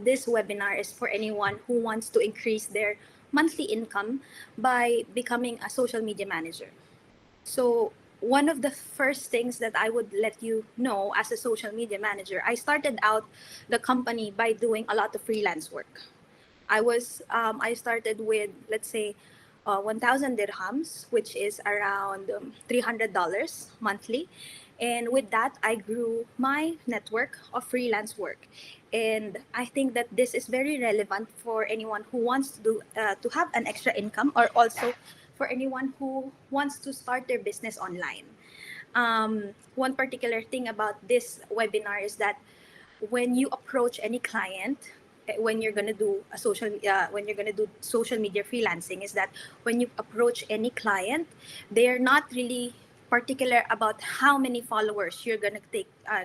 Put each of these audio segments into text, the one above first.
this webinar is for anyone who wants to increase their monthly income by becoming a social media manager. So one of the first things that I would let you know as a social media manager, I started out the company by doing a lot of freelance work. I started with, let's say, 1,000 dirhams, which is around $300 monthly. And with that, I grew my network of freelance work. And I think that this is very relevant for anyone who wants to have an extra income, or also for anyone who wants to start their business online. One particular thing about this webinar is that when you approach any client, when you're gonna do social media freelancing, is that when you approach any client, they're not really particular about how many followers you're gonna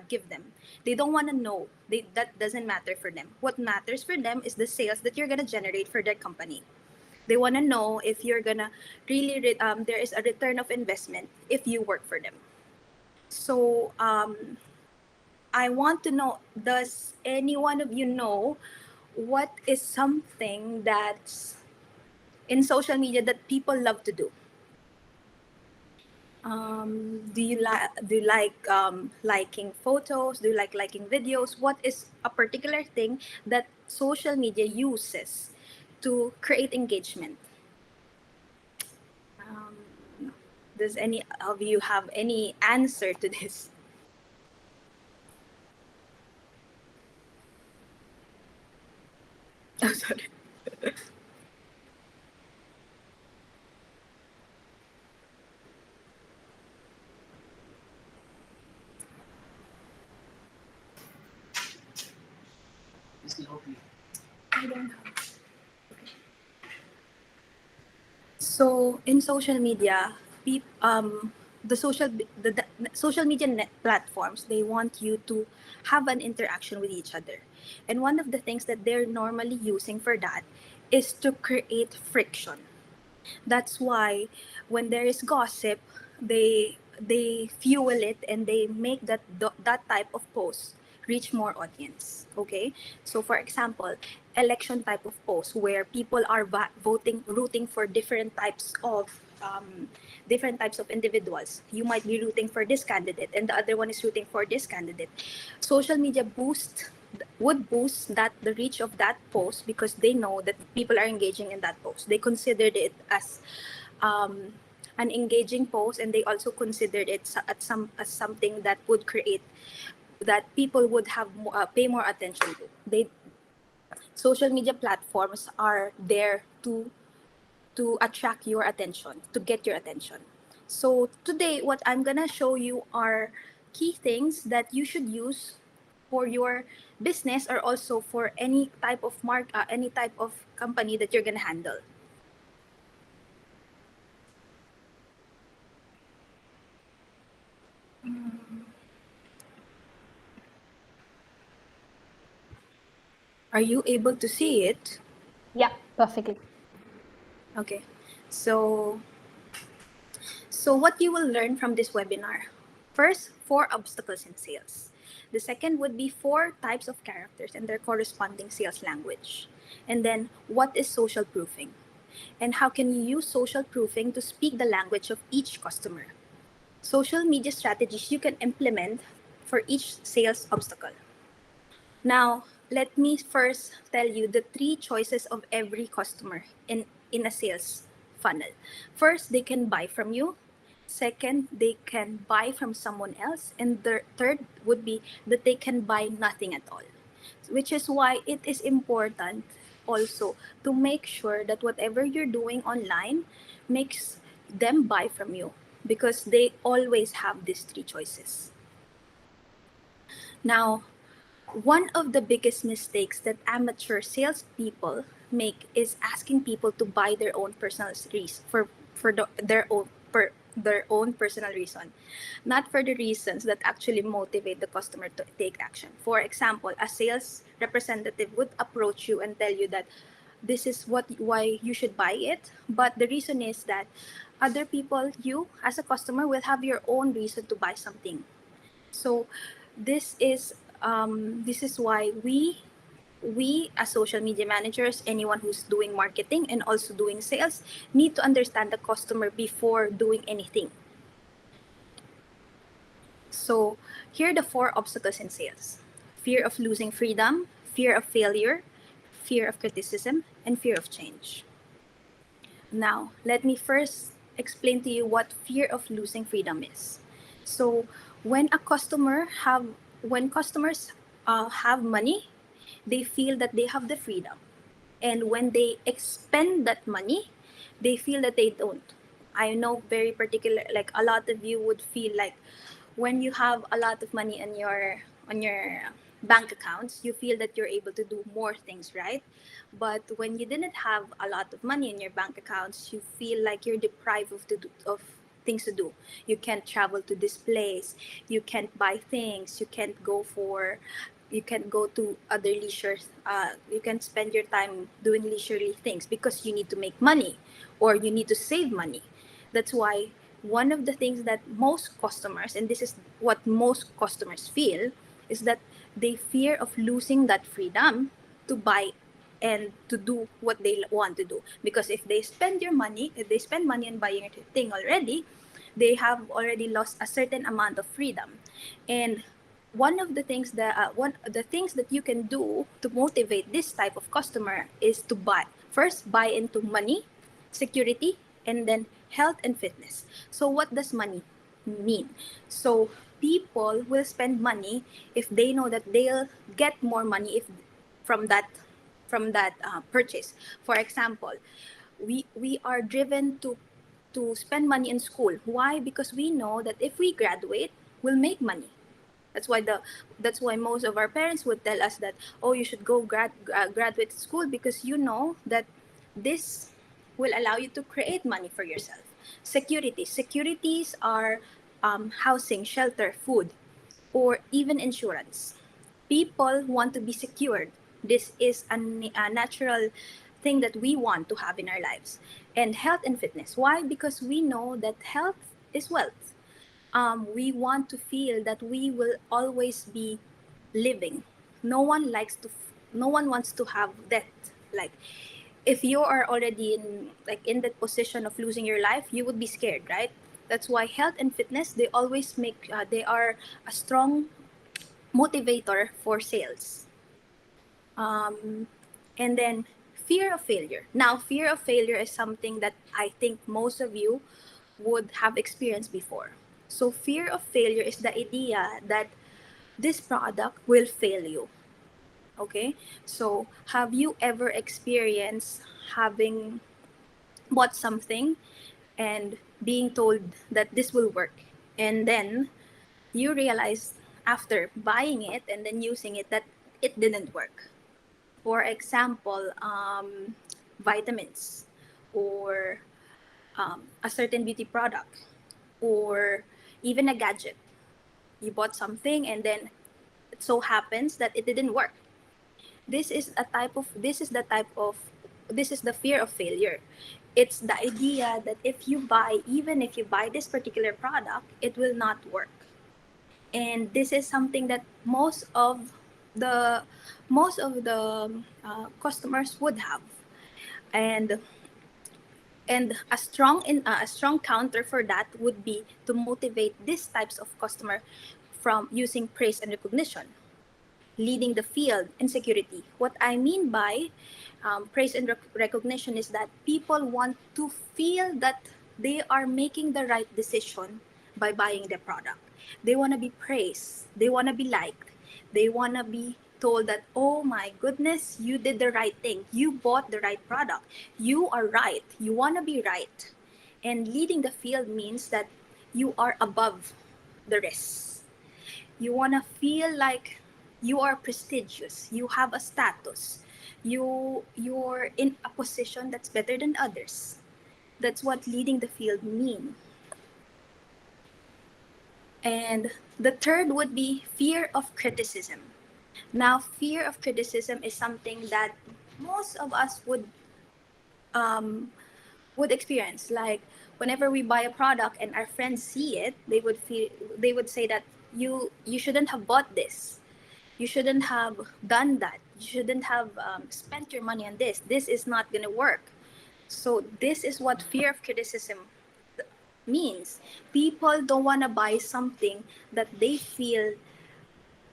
give them. They don't want to know. That doesn't matter for them. What matters for them is the sales that you're gonna generate for their company. They want to know if you're gonna really there is a return of investment if you work for them. So I want to know, does any one of you know what is something that's in social media that people love to do? Do you like liking photos? Do you like liking videos? What is a particular thing that social media uses to create engagement? Um, does any of you have any answer to this? Oh, sorry. I don't have. So in social media, the social media platforms, they want you to have an interaction with each other, and one of the things that they're normally using for that is to create friction. That's why when there is gossip, they fuel it and they make that type of post reach more audience. Okay, so for example, election type of post where people are rooting for different types of individuals. You might be rooting for this candidate and the other one is rooting for this candidate. Social media would boost that the reach of that post because they know that people are engaging in that post. They considered it as an engaging post, and they also considered it as something that would create that people would pay more attention to. Social media platforms are there to attract your attention, to get your attention. So today, what I'm gonna show you are key things that you should use for your business, or also for any type of any type of company that you're gonna handle. Are you able to see it? Yeah, perfectly. Okay. So what you will learn from this webinar: first, 4 obstacles in sales. The second would be 4 types of characters and their corresponding sales language. And then, what is social proofing? And how can you use social proofing to speak the language of each customer? Social media strategies you can implement for each sales obstacle. Now, let me first tell you the 3 choices of every customer in a sales funnel. First, they can buy from you. Second, they can buy from someone else. And the third would be that they can buy nothing at all, which is why it is important also to make sure that whatever you're doing online makes them buy from you, because they always have these 3 choices. Now, one of the biggest mistakes that amateur salespeople make is asking people to buy their own personal their own personal reason, not for the reasons that actually motivate the customer to take action. For example, a sales representative would approach you and tell you that this is why you should buy it, but the reason is that other people, you as a customer, will have your own reason to buy something. So this is why we we as social media managers, anyone who's doing marketing and also doing sales, need to understand the customer before doing anything. So here are the four obstacles in sales: fear of losing freedom, fear of failure, fear of criticism, and fear of change. Now, let me first explain to you what fear of losing freedom is. So, when a customer have when customers have money, they feel that they have the freedom, and when they expend that money, they feel that they don't. I know very particular, like a lot of you would feel like when you have a lot of money on your bank accounts, you feel that you're able to do more things, right? But when you didn't have a lot of money in your bank accounts, you feel like you're deprived of things to do. You can't travel to this place, you can't buy things, you can't go to other leisure, you can spend your time doing leisurely things because you need to make money or you need to save money. That's why one of the things that most customers, and this is what most customers feel, is that they fear of losing that freedom to buy and to do what they want to do. Because if they spend money on buying a thing already, they have already lost a certain amount of freedom. And one of the things that you can do to motivate this type of customer is to buy into money, security, and then health and fitness. So what does money mean? So people will spend money if they know that they'll get more money if from that purchase. For example, we are driven to spend money in school. Why? Because we know that if we graduate, we'll make money. That's why most of our parents would tell us that, oh, you should go graduate school, because you know that this will allow you to create money for yourself. Securities are housing, shelter, food, or even insurance. People want to be secured. This is a natural thing that we want to have in our lives. And health and fitness. Why? Because we know that health is wealth. We want to feel that we will always be living. No one wants to have death. Like, if you are already in that position of losing your life, you would be scared, right? That's why health and fitness, they are a strong motivator for sales. And then fear of failure. Now, fear of failure is something that I think most of you would have experienced before. So fear of failure is the idea that this product will fail you. Okay? So have you ever experienced having bought something and being told that this will work, and then you realize after buying it and then using it that it didn't work? For example, vitamins, or a certain beauty product, or even a gadget. You bought something and then it so happens that it didn't work. This is the fear of failure. It's the idea that even if you buy this particular product, it will not work. And this is something that the most of the customers would have. And a strong counter for that would be to motivate these types of customer from using praise and recognition, leading the field, and security. What I mean by praise and recognition is that people want to feel that they are making the right decision by buying the product. They want to be praised. They want to be liked. They want to be told that, oh my goodness, you did the right thing. You bought the right product. You are right. You want to be right. And leading the field means that you are above the rest. You want to feel like you are prestigious, you have a status, you're in a position that's better than others. That's what leading the field mean. And the third would be fear of criticism. Now, fear of criticism is something that most of us would experience. Like, whenever we buy a product and our friends see it, they would say that you shouldn't have bought this, you shouldn't have done that, shouldn't have spent your money on this. This is not gonna work. So this is what fear of criticism means. People don't want to buy something that they feel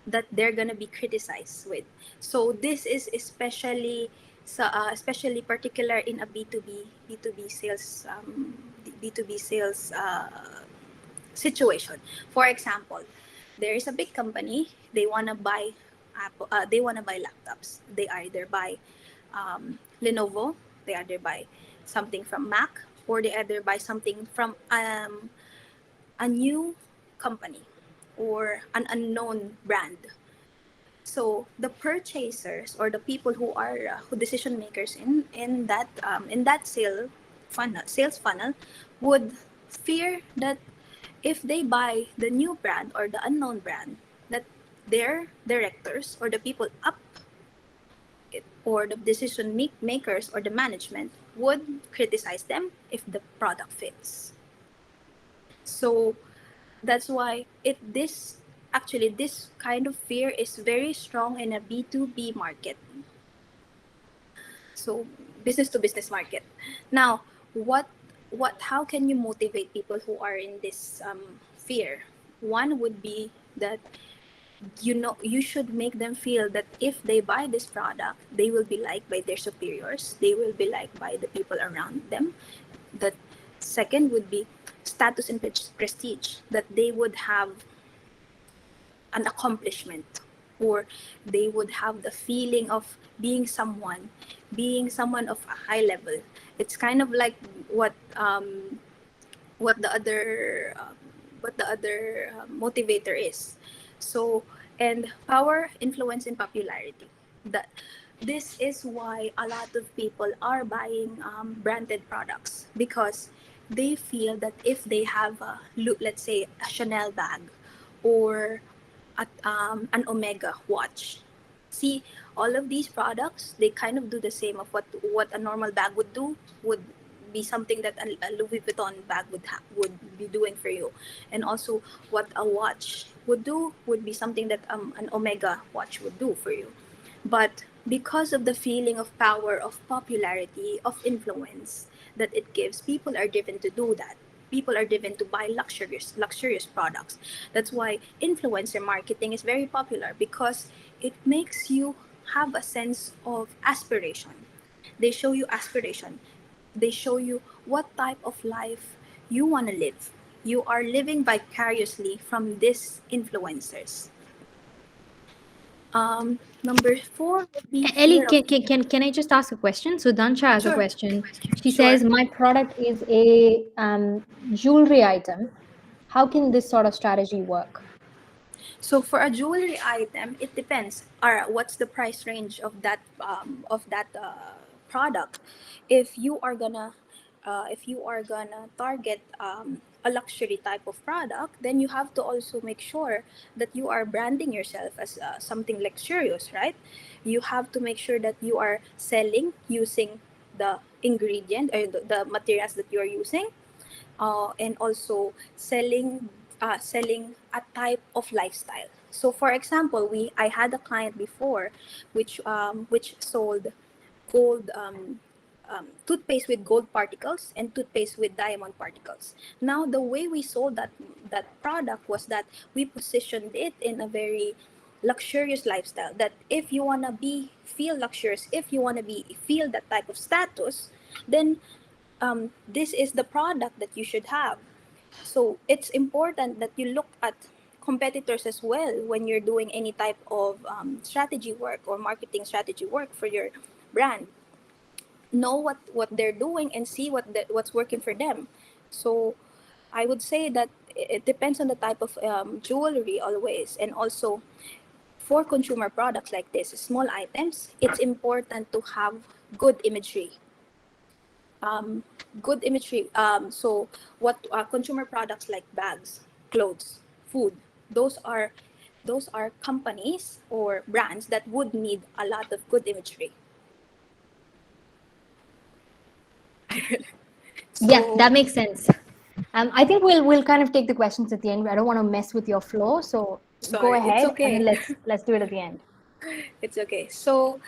that they're gonna be criticized with. So this is especially particular in a B2B sales B2B sales situation. For example, there is a big company. They wanna buy Apple. They wanna buy laptops. They either buy Lenovo. They either buy something from Mac, or they either buy something from a new company or an unknown brand. So the purchasers, or the people who are who decision makers in that sales funnel would fear that if they buy the new brand or the unknown brand, that their directors or the people up it, or the makers or the management would criticize them if the product fits. So that's why this kind of fear is very strong in a B2B market. So business to business market. Now, how can you motivate people who are in this fear? One would be that you should make them feel that if they buy this product, they will be liked by their superiors, they will be liked by the people around them. The second would be status and prestige, that they would have an accomplishment, or they would have the feeling of being someone of a high level. It's kind of like what the other motivator is. So, and power, influence, and popularity, that this is why a lot of people are buying branded products, because they feel that if they have let's say a Chanel bag, or an Omega watch. See, all of these products, they kind of do the same of what a normal bag would do, would be something that a Louis Vuitton bag would be doing for you. And also what a watch would do would be something that an Omega watch would do for you. But because of the feeling of power, of popularity, of influence that it gives, people are driven to do that. People are driven to buy luxurious products. That's why influencer marketing is very popular, because it makes you have a sense of aspiration. They show you aspiration. They show you what type of life you want to live. You are living vicariously from these influencers. Number four would be Ellie, fear of. can I just ask a question? So Dansha has a Sure. question. She Sure. says, my product is a jewelry item. How can this sort of strategy work? So for a jewelry item, it depends. What's the price range of that product? If you are gonna target a luxury type of product, then you have to also make sure that you are branding yourself as something luxurious, right? You have to make sure that you are selling using the ingredient, or the materials that you are using, and also selling a type of lifestyle. So, for example, I had a client before, which sold gold toothpaste with gold particles and toothpaste with diamond particles. Now, the way we sold that product was that we positioned it in a very luxurious lifestyle. That if you wanna feel luxurious, if you wanna feel that type of status, then this is the product that you should have. So it's important that you look at competitors as well when you're doing any type of strategy work or marketing strategy work for your brand. Know what they're doing and see what's working for them. So I would say that it depends on the type of jewelry always, and also for consumer products like this, small items, it's important to have good imagery. um, Good imagery. So what consumer products like bags, clothes, food, those are companies or brands that would need a lot of good imagery. Yeah, So that makes sense. I think we'll kind of take the questions at the end. I don't want to mess with your flow, so go sorry, it's ahead and then okay. let's do it at the end. It's okay. So,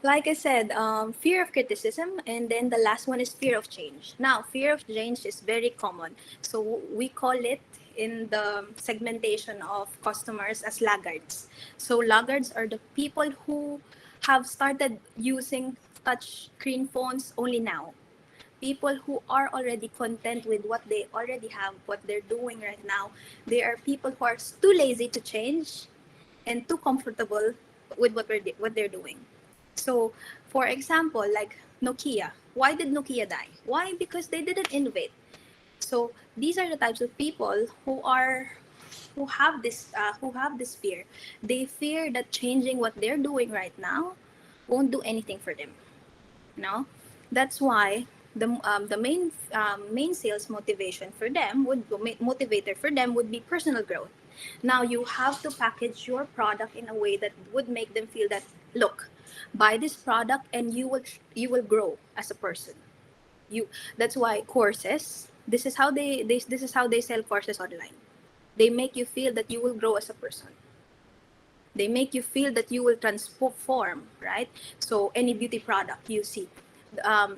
like I said, fear of criticism, and then the last one is fear of change. Now, fear of change is very common. So, we call it in the segmentation of customers as laggards. So, laggards are the people who have started using touch screen phones only now. People who are already content with what they already have, what they're doing right now. They are people who are too lazy to change and too comfortable with what they're doing. So, for example, like Nokia. Why did Nokia die? Why? Because they didn't innovate. So these are the types of people who have this fear. They fear that changing what they're doing right now won't do anything for them. You know, that's why the main sales motivation for them motivator for them would be personal growth. Now you have to package your product in a way that would make them feel that, look, buy this product and you will grow as a person. You That's why courses, this is how they sell courses online. They make you feel that you will grow as a person. They make you feel that you will transform, right? So any beauty product you see,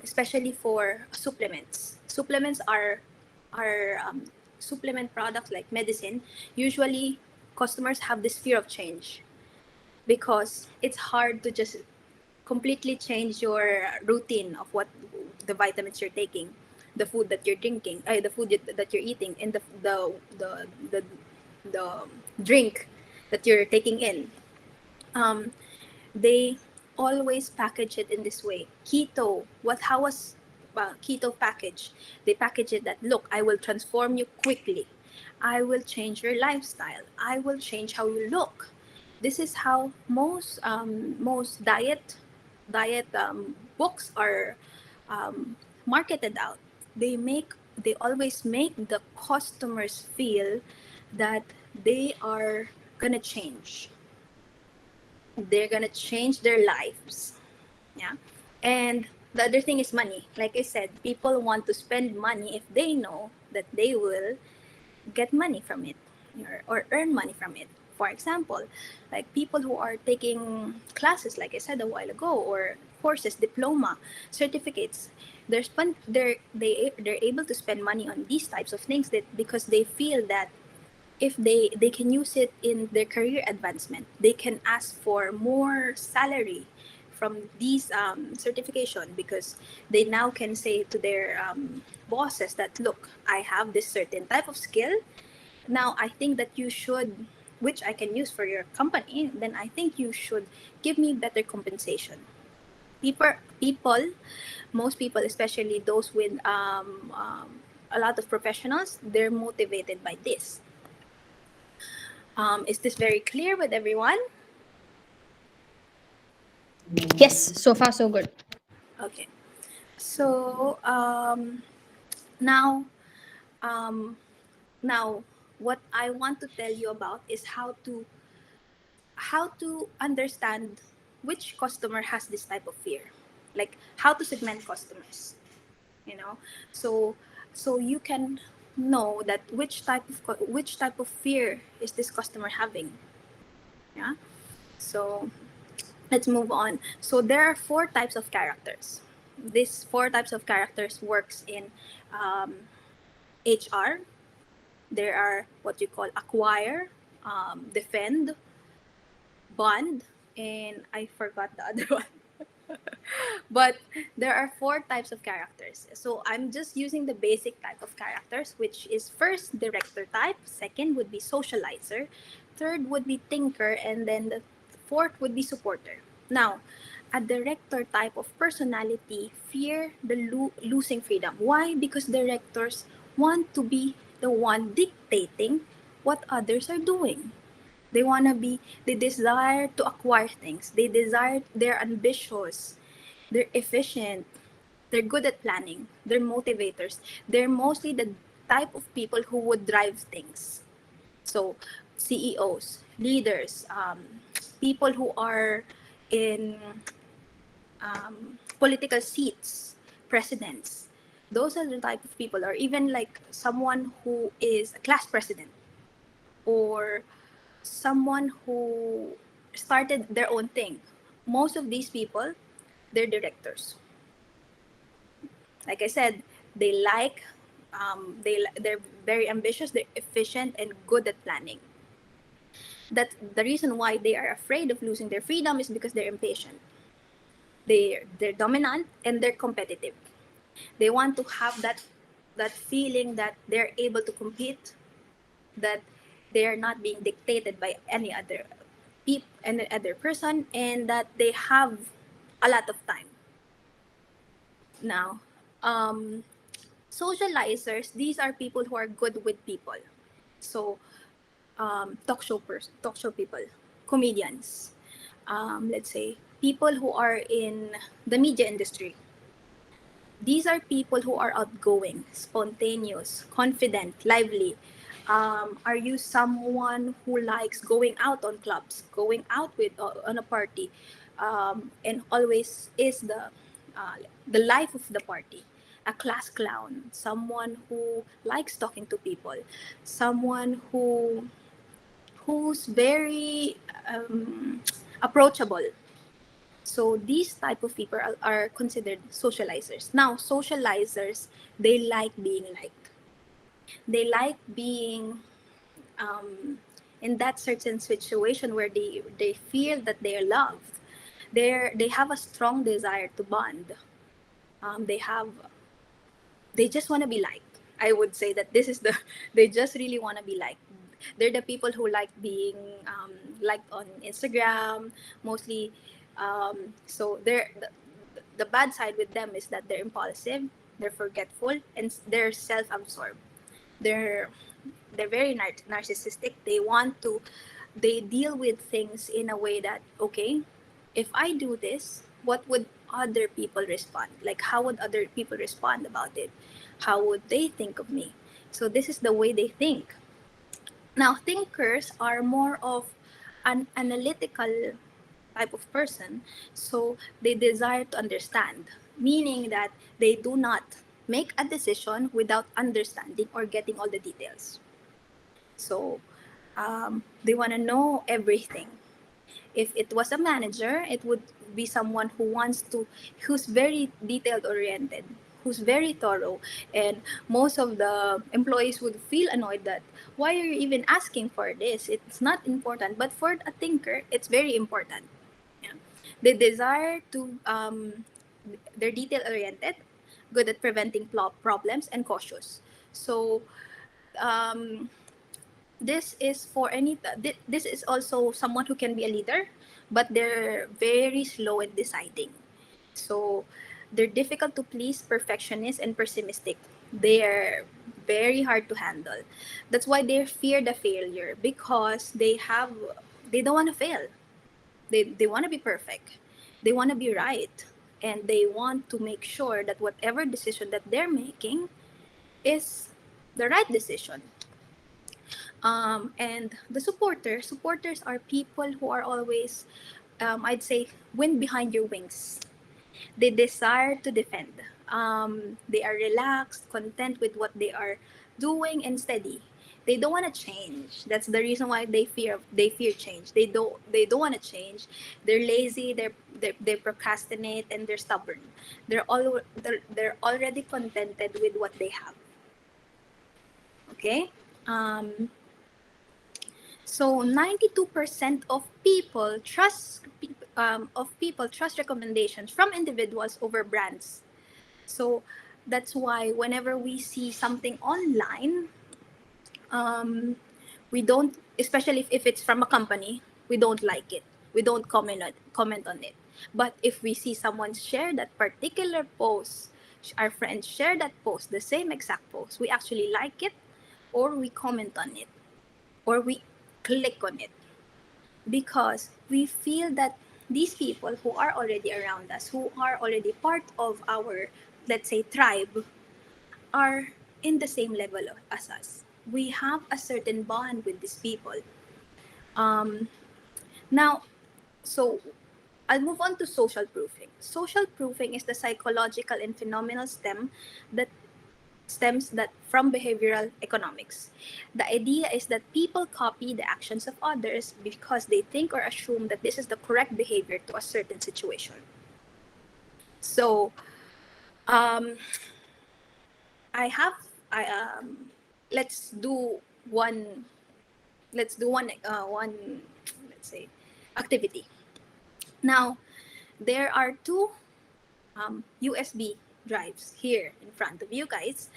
especially for supplements are supplement products like medicine. Usually customers have this fear of change because it's hard to just completely change your routine of what the vitamins you're taking, the food that you're drinking, the food that you're eating, and the drink that you're taking in. They always package it in this way. Keto. How was keto package? They package it that, look, I will transform you quickly. I will change your lifestyle. I will change how you look. This is how most diet books are marketed out. They always make the customers feel that they are gonna change. They're gonna change their lives. Yeah. And the other thing is money. Like I said, people want to spend money if they know that they will get money from it, or earn money from it. For example, like people who are taking classes, like I said a while ago, or courses, diploma, certificates, they're able to spend money on these types of things that because they feel that if they can use it in their career advancement, they can ask for more salary from these certification, because they now can say to their bosses that, look, I have this certain type of skill. Now I think that you should, which I can use for your company, then I think you should give me better compensation. People, most people, especially those with a lot of professionals, they're motivated by this. Is this very clear with everyone? Yes, so far so good. Okay. So now, um, now, what I want to tell you about is how to understand which customer has this type of fear, like how to segment customers. You know, so you can know that which type of fear is this customer having. Yeah. So let's move on. So there are four types of characters. These four types of characters works in HR. There are what you call acquire, defend, bond, and I forgot the other one. But there are four types of characters. So I'm just using the basic type of characters, which is first director type, second would be socializer, third would be thinker, and then the fourth would be supporter. Now, a director type of personality fear the losing freedom. Why? Because directors want to be the one dictating what others are doing. They desire to acquire things. They're ambitious, they're efficient, they're good at planning, they're motivators. They're mostly the type of people who would drive things. So, CEOs, leaders, people who are in political seats, presidents. Those are the type of people, or even like someone who is a class president, or someone who started their own thing. Most of these people, they're directors. Like I said, they like, they're very ambitious, they're efficient and good at planning. That the reason why they are afraid of losing their freedom is because they're impatient. They're dominant and they're competitive. They want to have that feeling that they're able to compete, that they are not being dictated by any other person, and that they have a lot of time. Now, um, socializers, these are people who are good with people. So, talk show people, comedians, let's say people who are in the media industry. These are people who are outgoing, spontaneous, confident, lively. Are you someone who likes going out on clubs, going out with on a party, and always is the life of the party? A class clown, someone who likes talking to people, someone who's very approachable. So these type of people are considered socializers. Now, socializers, they like being liked. They like being in that certain situation where they feel that they are loved. They have a strong desire to bond. They have they just want to be liked. I would say that this is the they just really want to be liked. They're the people who like being liked on Instagram mostly. So the bad side with them is that they're impulsive, they're forgetful, and they're self-absorbed. They're they're very narcissistic. They deal with things in a way that, okay, if I do this, what would other people respond? Like, how would other people respond about it? How would they think of me? So this is the way they think. Now, thinkers are more of an analytical type of person. So they desire to understand, meaning that they do not make a decision without understanding or getting all the details. So they want to know everything. If it was a manager, it would be someone who's very detailed oriented, who's very thorough, and most of the employees would feel annoyed that why are you even asking for this? It's not important, but for a thinker, it's very important. Yeah. They desire to they're detail oriented, good at preventing problems, and cautious. So um, this is for any this is also someone who can be a leader, but they're very slow in deciding. So they're difficult to please, perfectionist, and pessimistic. They're very hard to handle. That's why they fear the failure, because they don't want to fail. They want to be perfect, they want to be right, and they want to make sure that whatever decision that they're making is the right decision. And the supporters are people who are always, I'd say, wind behind your wings. They desire to defend. They are relaxed, content with what they are doing, and steady. They don't want to change. That's the reason why they fear change. They don't want to change. They're lazy. They procrastinate, and they're stubborn. They're already contented with what they have. Okay. Um, So 92% of people trust recommendations from individuals over brands. So that's why whenever we see something online, um, we don't, especially if it's from a company, we don't like it. We don't comment on it. But if we see someone share that particular post, our friends share that post, the same exact post, we actually like it, or we comment on it, or we click on it, because we feel that these people who are already around us, who are already part of our, let's say, tribe, are in the same level as us. We have a certain bond with these people. Um, Now, so I'll move on to social proofing. Social proofing is the psychological and phenomenal stem that stems that from behavioral economics. The idea is that people copy the actions of others because they think or assume that this is the correct behavior to a certain situation. So, um, I have I let's do one one, let's say, activity. Now, there are two USB drives here in front of you guys.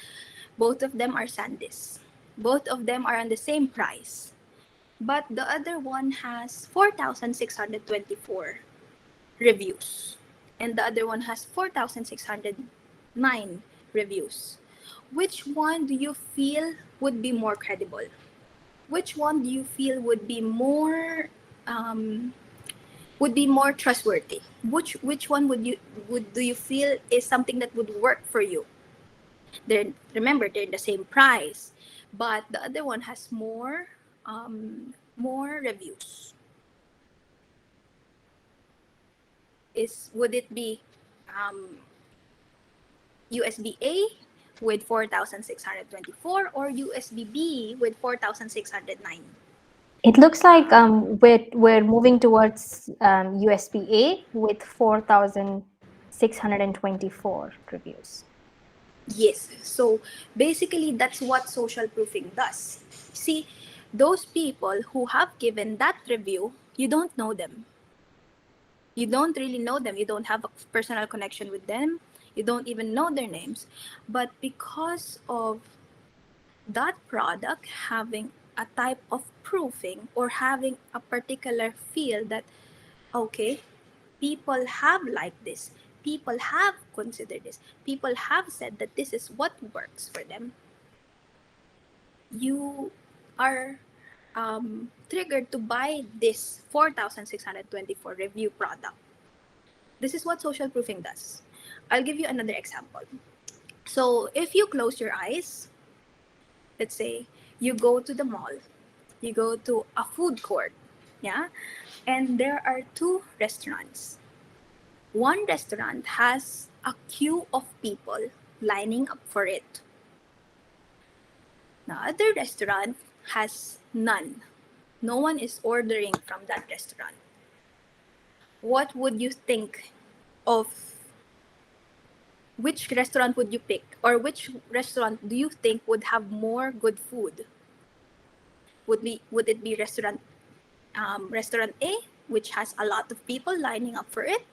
Both of them are SanDisk. Both of them are on the same price. But the other one has 4,624 reviews. And the other one has 4,609 reviews. Which one do you feel would be more credible? Which one do you feel um, would be more trustworthy? Which one would do you feel is something that would work for you? They're, remember, they're the same price, but the other one has more reviews. Is would it be USB A with 4,624 or USB B with 4,609? It looks like we're moving towards USB-A with 4,624 reviews. Yes. So basically, that's what social proofing does. See, those people who have given that review, you don't know them. You don't really know them. You don't have a personal connection with them. You don't even know their names. But because of that product having a type of proofing or having a particular feel that, okay, people have liked this, people have considered this, people have said that this is what works for them, you are triggered to buy this 4,624 review product. This is what social proofing does. I'll give you another example. So if you close your eyes, let's say you go to the mall, you go to a food court, yeah, and there are two restaurants. One restaurant has a queue of people lining up for it. The other restaurant has none. No one is ordering from that restaurant. What would you think of, which restaurant would you pick, or which restaurant do you think would have more good food? Would it be restaurant A, which has a lot of people lining up for it,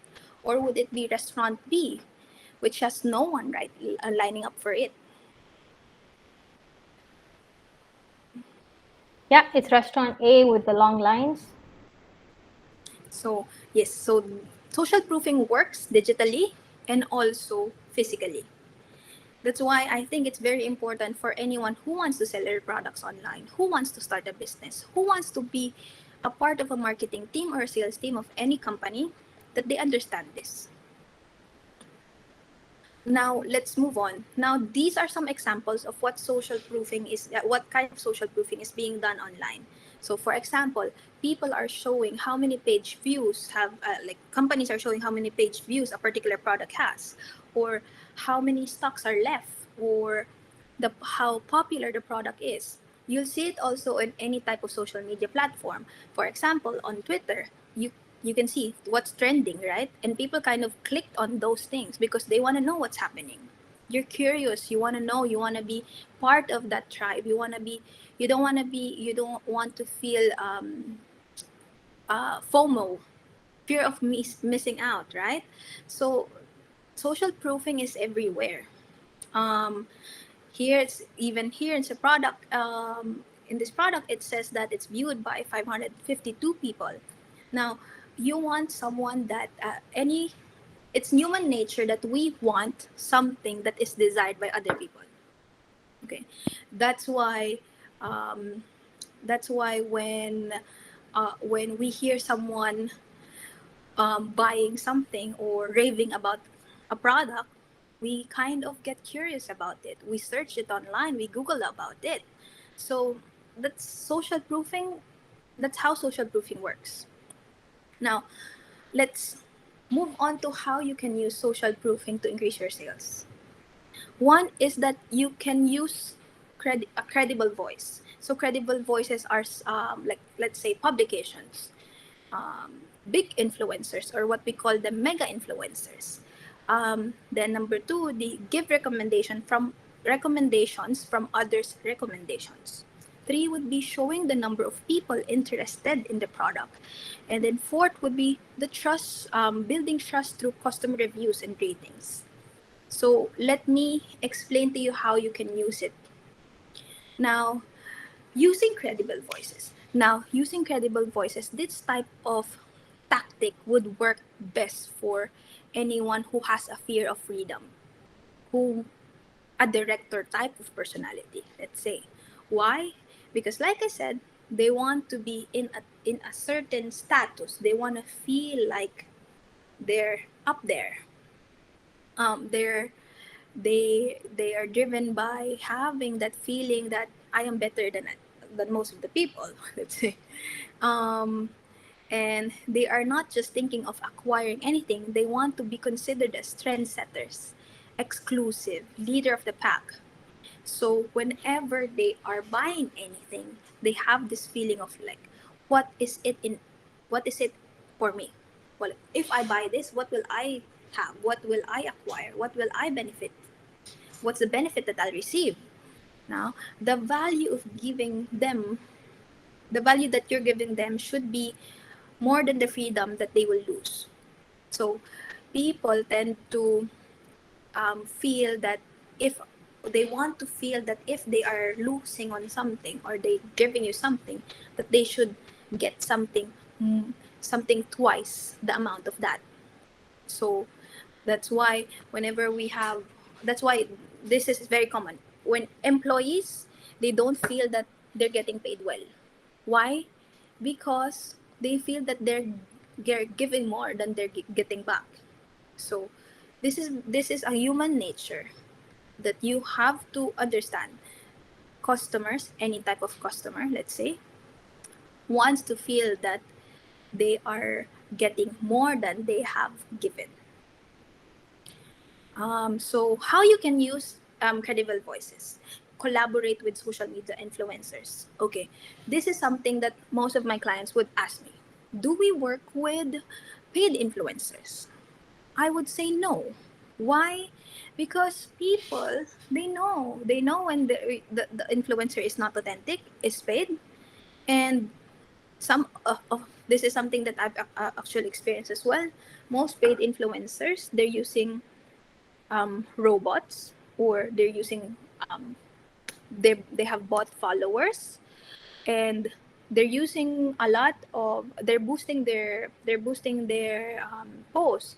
or would it be restaurant B, which has no one lining up for it? Yeah, it's restaurant A with the long lines. So yes, so social proofing works digitally and also physically. That's why I think it's very important for anyone who wants to sell their products online, who wants to start a business, who wants to be a part of a marketing team or a sales team of any company, that they understand this. Now let's move on. Now these are some examples of what social proofing is, what kind of social proofing is being done online. So for example, people are showing how many page views have like companies are showing how many page views a particular product has, or how many stocks are left, or the how popular the product is. You'll see it also in any type of social media platform. For example, on Twitter, you can see what's trending, right? And people kind of clicked on those things because they want to know what's happening. You're curious, you want to know, you want to be part of that tribe. You don't want to feel FOMO, fear of missing out, right? So social proofing is everywhere. um, Here it's even here in the product. In this product, it says that it's viewed by 552 people. Now, you want someone that it's human nature that we want something that is desired by other people. Okay, that's why um, that's why when we hear someone buying something or raving about a product, we kind of get curious about it. We search it online, we Google about it. So that's social proofing. That's how social proofing works. Now, let's move on to how you can use social proofing to increase your sales. One is that you can use a credible voice. So credible voices are like, let's say, publications, big influencers, or what we call the mega influencers. Then number two, the give recommendations from others' recommendations. Three would be showing the number of people interested in the product. And then fourth would be the trust, building trust through customer reviews and ratings. So let me explain to you how you can use it. Now, using credible voices, this type of tactic would work best for anyone who has a fear of freedom, who a director type of personality, let's say. Why? Because like I said, they want to be in a certain status. They want to feel like they're up there. They're they are driven by having that feeling that I am better than most of the people, let's say. um, and they are not just thinking of acquiring anything. They want to be considered as trendsetters, exclusive, leader of the pack. So whenever they are buying anything, they have this feeling of like, what is it in what is it for me? Well, if I buy this, what will I have? What will I acquire? What will I benefit? What's the benefit that I'll receive? Now, the value that you're giving them should be more than the freedom that they will lose. So people tend to feel that if they want to feel that if they are losing on something or they giving you something, that they should get something twice the amount of that. So that's why whenever we have that's why this is very common when employees, they don't feel that they're getting paid well. Why? Because they feel that they're giving more than they're getting back. So this is a human nature that you have to understand. Customers, any type of customer, let's say, wants to feel that they are getting more than they have given. So how you can use credible voices? Collaborate with social media influencers. Okay, this is something that most of my clients would ask me. Do we work with paid influencers? I would say no. Why? Because people, they know when the influencer is not authentic, is paid, and this is something that I've actually experienced as well. Most paid influencers, they're using robots, or they're using they have bought followers, and they're using a lot of they're boosting their posts,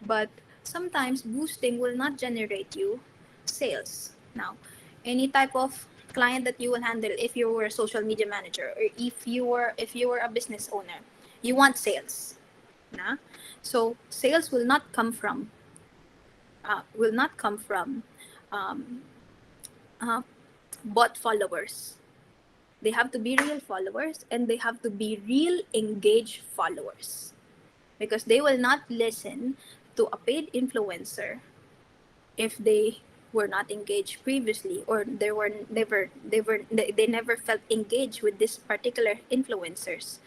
but sometimes boosting will not generate you sales. Now, any type of client that you will handle, if you were a social media manager, or if you were a business owner, you want sales, na? So sales will not come from um, uh, bot followers. They have to be real followers, and they have to be real engaged followers, because they will not listen to a paid influencer if they were not engaged previously, or they never felt engaged with this particular influencer's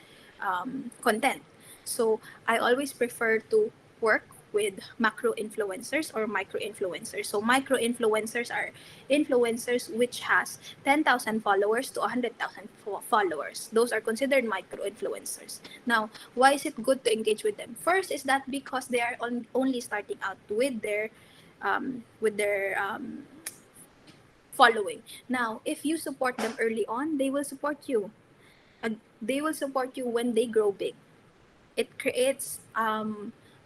content. So I always prefer to work with macro influencers or micro influencers. So micro influencers are influencers which has 10,000 followers to 100,000 followers. Those are considered micro influencers. Now, why is it good to engage with them? First is that because they are only starting out with their following. Now, if you support them early on, they will support you. They will support you when they grow big. It creates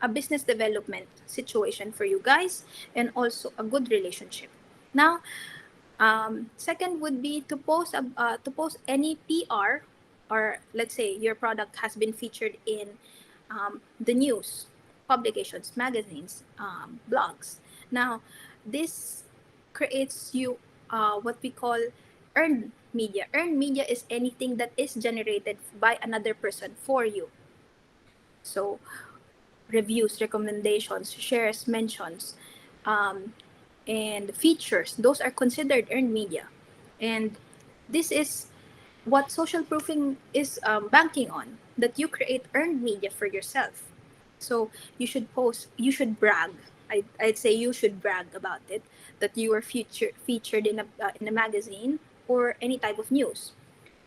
a business development situation for you guys, and also a good relationship. Now, second would be to post any PR, or let's say your product has been featured in the news, publications, magazines, blogs. Now, this creates you what we call earned media. Earned media is anything that is generated by another person for you. So reviews, recommendations, shares, mentions, um, and features. Those are considered earned media. And this is what social proofing is banking on, that you create earned media for yourself. So you should post, you should brag. I'd say you should brag about it, that you are featured in a magazine or any type of news.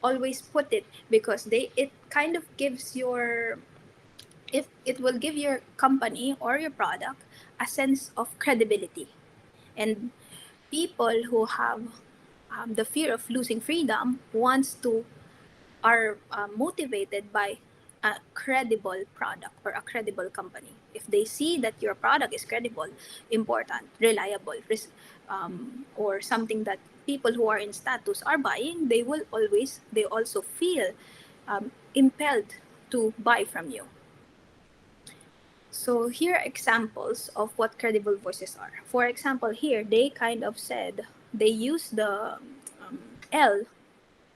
Always put it, because it kind of gives your, if it will give your company or your product a sense of credibility. And people who have the fear of losing freedom wants to, are motivated by a credible product or a credible company. If they see that your product is credible, important, reliable, or something that people who are in status are buying, they also feel impelled to buy from you. So here are examples of what credible voices are. For example, here they kind of said they use the L,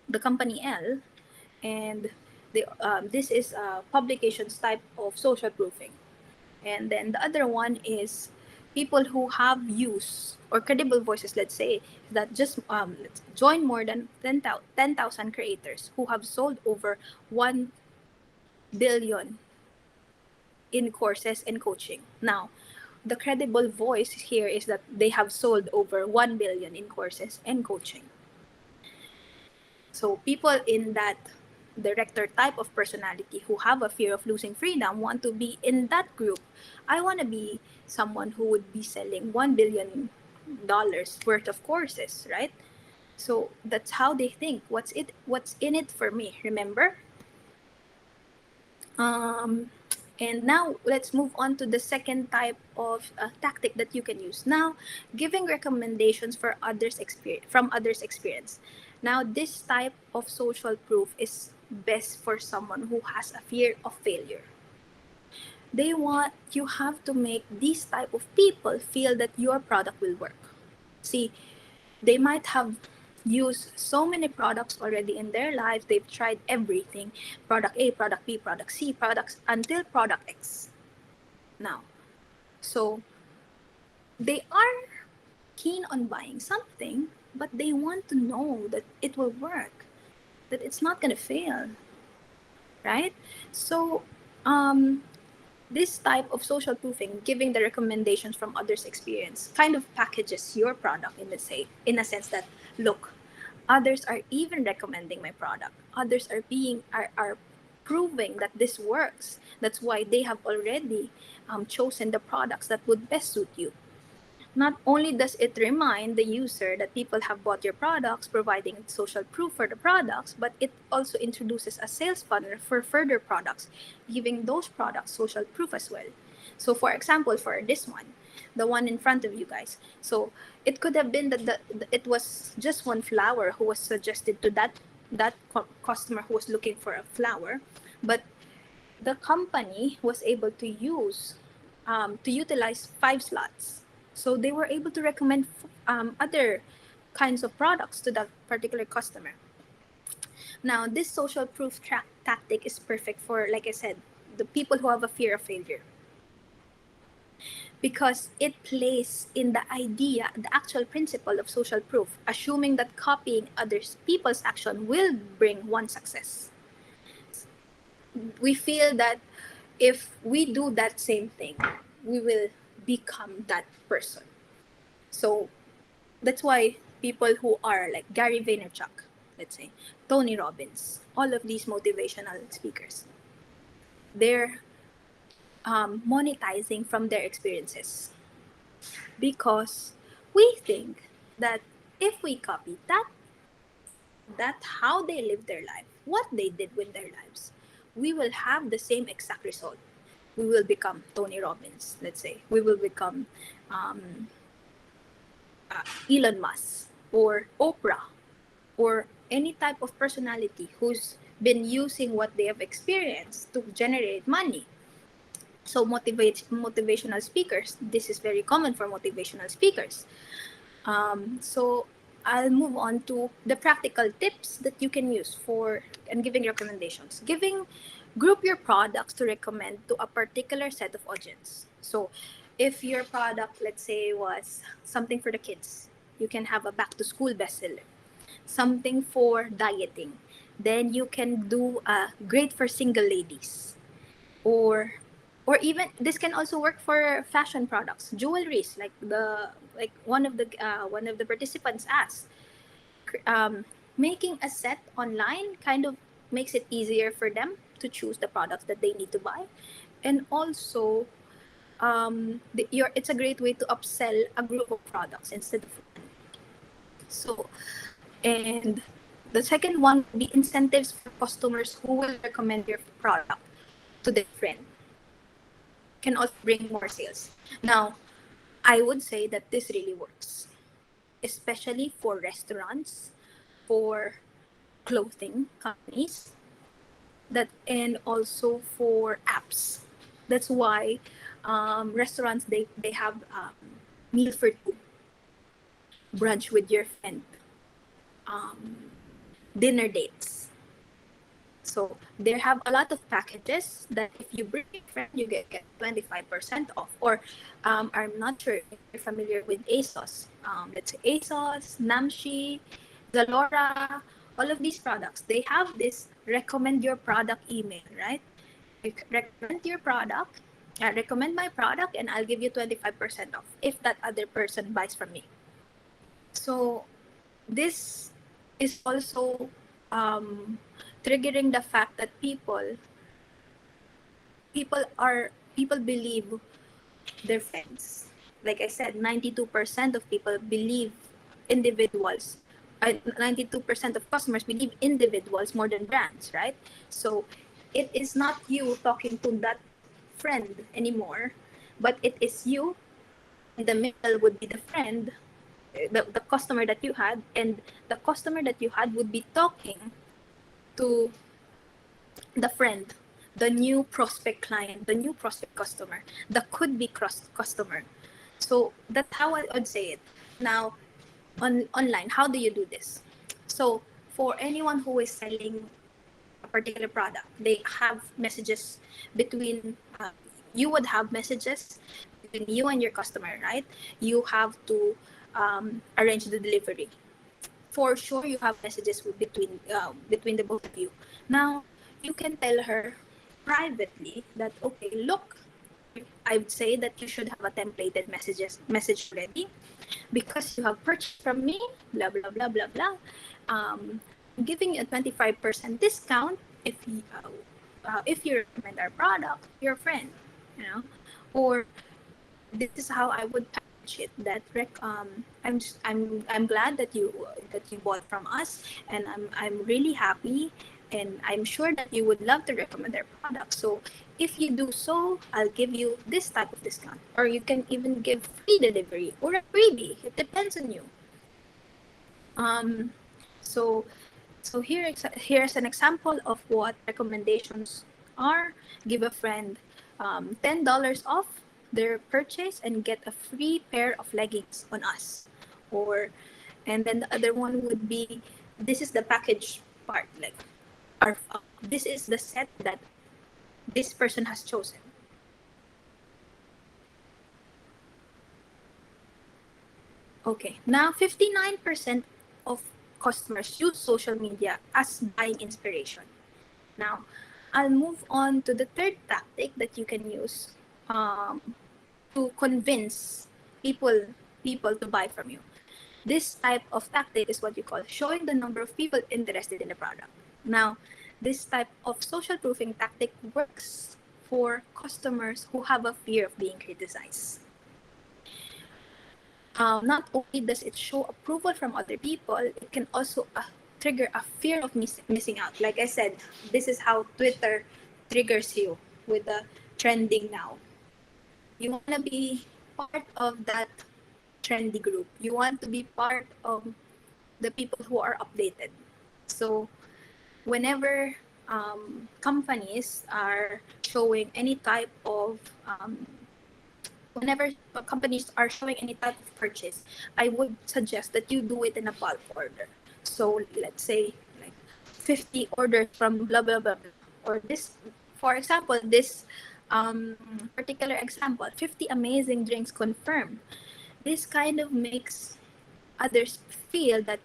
the company L, and this is a publications type of social proofing. And then the other one is people who have used, or credible voices, let's say, that just let's join more than 10,000 creators who have sold over 1 billion in courses and coaching. Now, the credible voice here is that they have sold over 1 billion in courses and coaching. So people in that director type of personality who have a fear of losing freedom want to be in that group. I want to be someone who would be selling $1 billion worth of courses, right? So that's how they think. What's in it for me? Remember? Um, and now let's move on to the second type of tactic that you can use. Now, giving recommendations for others' experience from others' experience. Now, this type of social proof is best for someone who has a fear of failure. They want, you have to make these type of people feel that your product will work. See, they might have used so many products already in their lives. They've tried everything, product A, product B, product C, products, until product X now. So they are keen on buying something, but they want to know that it will work, that it's not going to fail, right? So um, this type of social proofing, giving the recommendations from others' experience, kind of packages your product in a sense that, look, others are even recommending my product. Others are proving that this works. That's why they have already chosen the products that would best suit you. Not only does it remind the user that people have bought your products, providing social proof for the products, but it also introduces a sales funnel for further products, giving those products social proof as well. So, for example, for this one, the one in front of you guys, so it could have been that it was just one flower who was suggested to that customer who was looking for a flower, but the company was able to utilize 5 slots. So they were able to recommend other kinds of products to that particular customer. Now, this social proof tactic is perfect for, like I said, the people who have a fear of failure, because it plays in the idea, the actual principle of social proof, assuming that copying others people's action will bring one success. We feel that if we do that same thing, we will become that person. So that's why people who are like Gary Vaynerchuk, let's say, Tony Robbins, all of these motivational speakers, they're monetizing from their experiences, because we think that if we copy that how they live their life, what they did with their lives, we will have the same exact result. We will become Tony Robbins, let's say. We will become um, Elon Musk or Oprah or any type of personality who's been using what they have experienced to generate money. So motivational speakers. This is very common for motivational speakers. So I'll move on to the practical tips that you can use for and giving recommendations. Group your products to recommend to a particular set of audience. So If your product, let's say, was something for the kids, you can have a back to school bestseller. Something for dieting, then you can do a great for single ladies. Or even this can also work for fashion products, jewelries, like one of the participants asked. Making a set online kind of makes it easier for them to choose the products that they need to buy. And also, it's a great way to upsell a group of products instead of one. So, and the second one would be incentives for customers who will recommend your product to their friend. Can also bring more sales. Now, I would say that this really works, especially for restaurants, for clothing companies, that and also for apps. That's why restaurants, they have meal for two, brunch with your friend, um, dinner dates. So they have a lot of packages that if you bring your friend, you get 25% off. Or I'm not sure if you're familiar with ASOS. Let's say ASOS, Namshi, Zalora, all of these products. They have this recommend your product email, right? Recommend my product, and I'll give you 25% off if that other person buys from me. So this is also um, triggering the fact that people believe their friends. Like I said, 92% of people believe individuals. 92% of customers believe individuals more than brands, right? So it is not you talking to that friend anymore, but it is you. In the middle would be the friend, the customer that you had, and the customer that you had would be talking to the friend, the new prospect client, the new prospect customer, the could be customer. So that's how I would say it. Now, online, how do you do this? So for anyone who is selling a particular product, they have messages between. You would have messages between you and your customer, right? You have to arrange the delivery. For sure you have messages between the both of you. Now you can tell her privately that, okay, look, I would say that you should have a templated message already, because you have purchased from me, blah blah blah blah blah. I'm giving you a 25% discount if you recommend our product to your friend, you know. Or this is how I would package it. I'm glad that you bought from us, and I'm really happy, and I'm sure that you would love to recommend their product. So if you do so, I'll give you this type of discount, or you can even give free delivery or a freebie. It depends on you. Um, so here's an example of what recommendations are. Give a friend $10 off their purchase and get a free pair of leggings on us. Or, and then the other one would be, this is the package part, like this is the set that this person has chosen. Okay, now 59% of customers use social media as buying inspiration. Now, I'll move on to the third tactic that you can use um, to convince people people to buy from you. This type of tactic is what you call showing the number of people interested in the product. Now, this type of social proofing tactic works for customers who have a fear of being criticized. Not only does it show approval from other people, it can also trigger a fear of missing out. Like I said, this is how Twitter triggers you with the trending now. You want to be part of that trendy group. You want to be part of the people who are updated. So whenever companies are showing any type of whenever companies are showing any type of purchase, I would suggest that you do it in a bulk order. So let's say like 50 orders from blah blah blah, blah. Or this, for example, this Particular example, 50 amazing drinks confirmed. This kind of makes others feel that,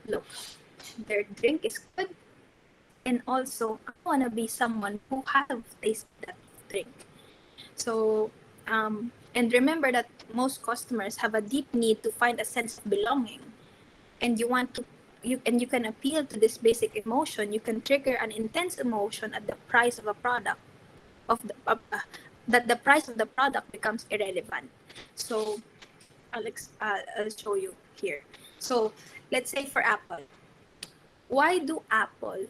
look, their drink is good, and also I want to be someone who have tasted that drink. So, and remember that most customers have a deep need to find a sense of belonging, and you want to you can appeal to this basic emotion. You can trigger an intense emotion at the price of a product of the that the price of the product becomes irrelevant. So I'll show you here. So let's say for Apple, why do Apple,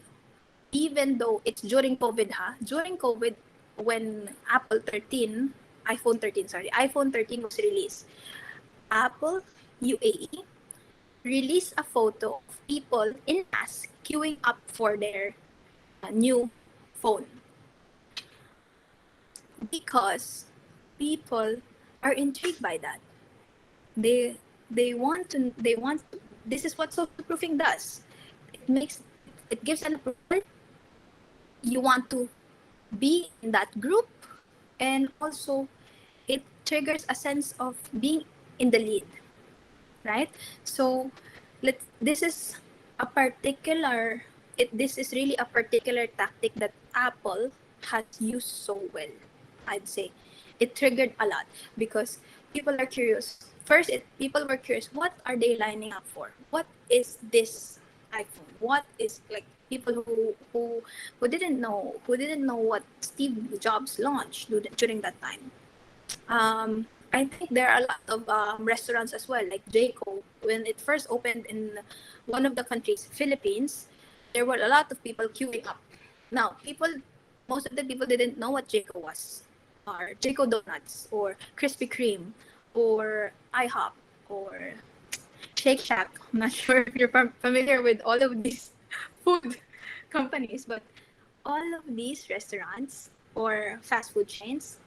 even though it's during COVID, during COVID, when Apple 13, iPhone 13, sorry, iPhone 13 was released, Apple UAE released a photo of people in mass queuing up for their new phone because people are intrigued by that. They they want this is what social proofing does. It makes it gives an approval. You want to be in that group, and also it triggers a sense of being in the lead, right? So this is a particular this is really a particular tactic that Apple has used so well. I'd say it triggered a lot because people are curious. First, people were curious, what are they lining up for? What is this iPhone? What is, like, people who didn't know what Steve Jobs launched during that time. I think there are a lot of restaurants as well, like Jayco. When it first opened in one of the countries, Philippines, there were a lot of people queuing up. Now, most of the people didn't know what Jayco was, or Jayco Donuts, or Krispy Kreme, or IHOP, or Shake Shack. I'm not sure if you're familiar with all of these food companies, but all of these restaurants or fast food chains,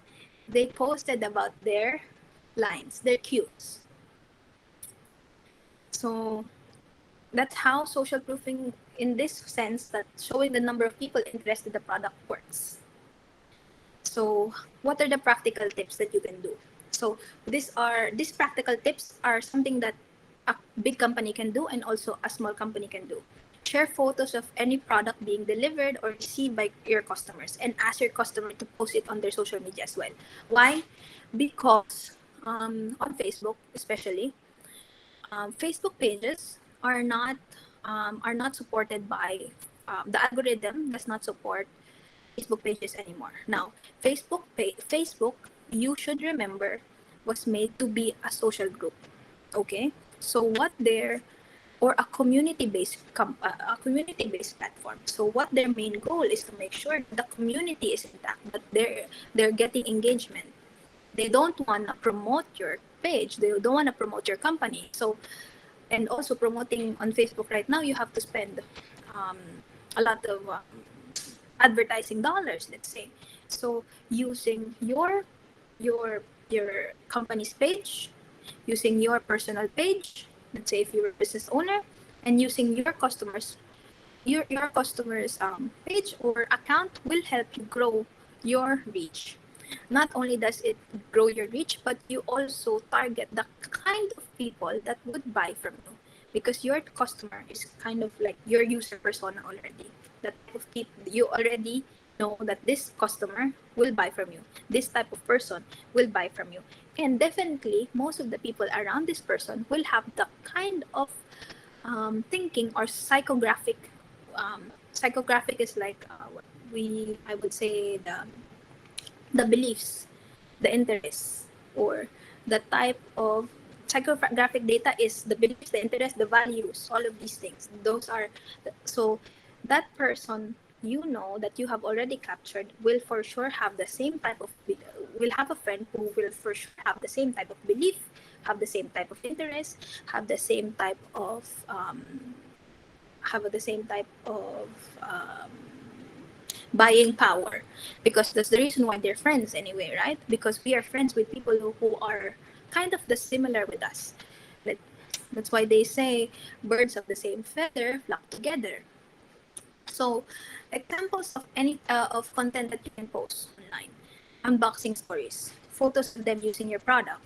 they posted about their lines, their queues. So that's how social proofing, in this sense, that showing the number of people interested in the product works. So what are the practical tips that you can do? So these practical tips are something that a big company can do and also a small company can do. Share photos of any product being delivered or received by your customers and ask your customer to post it on their social media as well. Why? Because on Facebook, especially, Facebook pages are not supported by the algorithm does not support Facebook pages anymore. Now, Facebook, you should remember, was made to be a social group. Okay, so what their or a community based platform. So what their main goal is to make sure the community is intact, that they're getting engagement. They don't want to promote your page. They don't want to promote your company. So, and also promoting on Facebook right now, you have to spend um, a lot of advertising dollars, let's say. So using your company's page, using your personal page, let's say if you're a business owner, and using your customers page or account will help you grow your reach. Not only does it grow your reach, but you also target the kind of people that would buy from you, because your customer is kind of like your user persona already. The type of people you already know that this customer will buy from you, this type of person will buy from you, and definitely most of the people around this person will have the kind of thinking or psychographic. Psychographic is like what we I would say the beliefs, the interests, or the type of psychographic data is the beliefs, the interests, the values, all of these things. Those are so that person, you know, that you have already captured will for sure have the same type of will have a friend who will for sure have the same type of belief, have the same type of interest, have the same type of have the same type of buying power, because that's the reason why they're friends anyway, right? Because we are friends with people who are kind of the similar with us. Like, that's why they say birds of the same feather flock together. So examples of any of content that you can post online. unboxing stories, photos of them using your product.